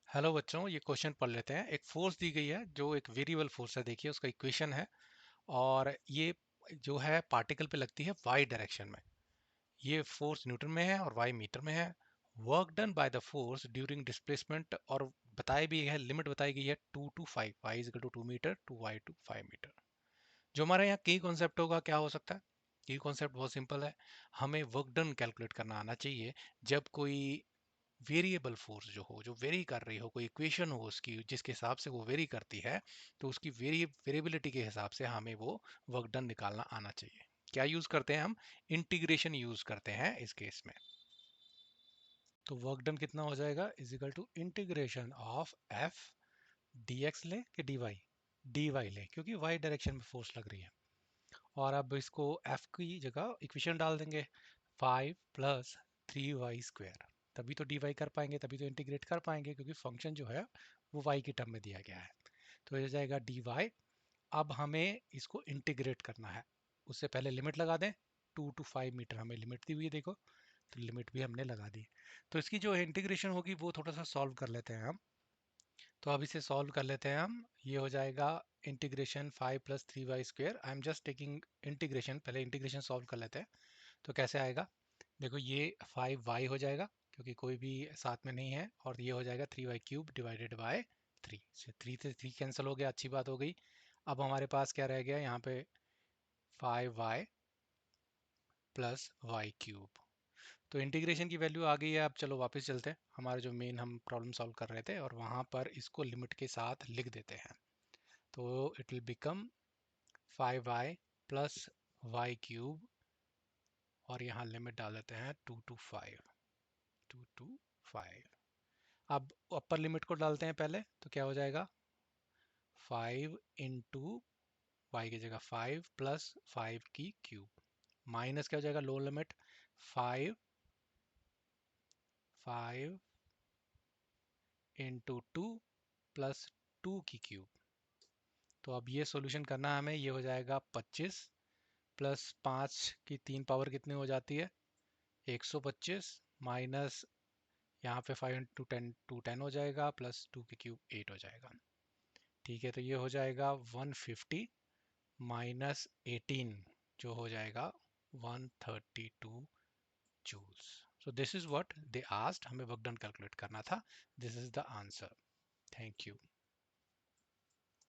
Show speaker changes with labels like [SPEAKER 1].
[SPEAKER 1] Hello बच्चों, ये question पढ़ लेते हैं। एक फोर्स दी गई है जो एक वेरिएबल फोर्स है। देखिए उसका इक्वेशन है और ये जो है पार्टिकल पे लगती है वाई डायरेक्शन में। ये फोर्स न्यूटन में है और वाई मीटर में है। Work done by the force during displacement, और बताई भी है, लिमिट बताई गई है 2 to 5, Y is equal to 2 metre to Y to 5 metre. जो हमारे यहाँ की कॉन्सेप्ट होगा क्या हो सकता है? की कॉन्सेप्ट बहुत सिंपल है। हमें वर्क डन कैलकुलेट करना आना चाहिए जब कोई वेरिएबल फोर्स जो वेरी कर रही हो, कोई इक्वेशन हो उसकी जिसके हिसाब से वो वेरी करती है, तो उसकी वेरिएबिलिटी के हिसाब से हमें वो वर्क डन निकालना आना चाहिए। क्या यूज करते हैं हम? इंटीग्रेशन यूज करते हैं इस केस में। तो वर्क डन कितना हो जाएगा? Is equal to integration of F D X ले कि डी वाई ले, क्योंकि वाई डायरेक्शन में फोर्स लग रही है। और अब इसको एफ की जगह इक्वेशन डाल देंगे, 5 + 3y²। तभी तो डी वाई कर पाएंगे, तभी तो इंटीग्रेट कर पाएंगे, क्योंकि फंक्शन जो है वो वाई की टर्म में दिया गया है। तो ये हो जाएगा डी वाई। अब हमें इसको इंटीग्रेट करना है। उससे पहले लिमिट लगा दें। 2 to 5 मीटर हमें लिमिट दी हुई है, देखो। तो लिमिट भी हमने लगा दी। तो इसकी जो इंटीग्रेशन होगी वो थोड़ा सा सॉल्व कर लेते हैं हम। तो अब इसे सॉल्व कर लेते हैं हम। ये हो जाएगा integration 5 + 3y²। I am just taking integration, पहले इंटीग्रेशन सॉल्व कर लेते हैं। तो कैसे आएगा? देखो ये 5y हो जाएगा क्योंकि कोई भी साथ में नहीं है, और ये हो जाएगा 3y³ डिवाइडेड बाय 3 से 3 से 3 कैंसिल हो गया, अच्छी बात हो गई। अब हमारे पास क्या रह गया यहाँ पे? 5y + y³। तो इंटीग्रेशन की वैल्यू आ गई है। अब चलो वापस चलते हैं हमारे जो मेन हम प्रॉब्लम सॉल्व कर रहे थे, और वहाँ पर इसको लिमिट के साथ लिख देते हैं। तो it will become 5y + y³, और यहाँ लिमिट डाल देते हैं 2 to 5। अब अपर लिमिट को डालते हैं पहले, तो क्या हो जाएगा? 5 × y की जगह 5 + 5 की क्यूब, माइनस क्या हो जाएगा लोअर लिमिट? 5 5 × 2 + 2 की क्यूब। तो अब ये सॉल्यूशन करना है हमें। ये हो जाएगा 25 प्लस 5 की 3 पावर कितनी हो जाती है? 125, माइनस यहाँ पे 5 × 10 210 हो जाएगा, प्लस 2 की क्यूब 8 हो जाएगा। ठीक है, तो ये हो जाएगा 150 माइनस 18, जो हो जाएगा 132 joules. So this is what they asked, हमें वर्क डन कैलकुलेट करना था। This is the answer. Thank you.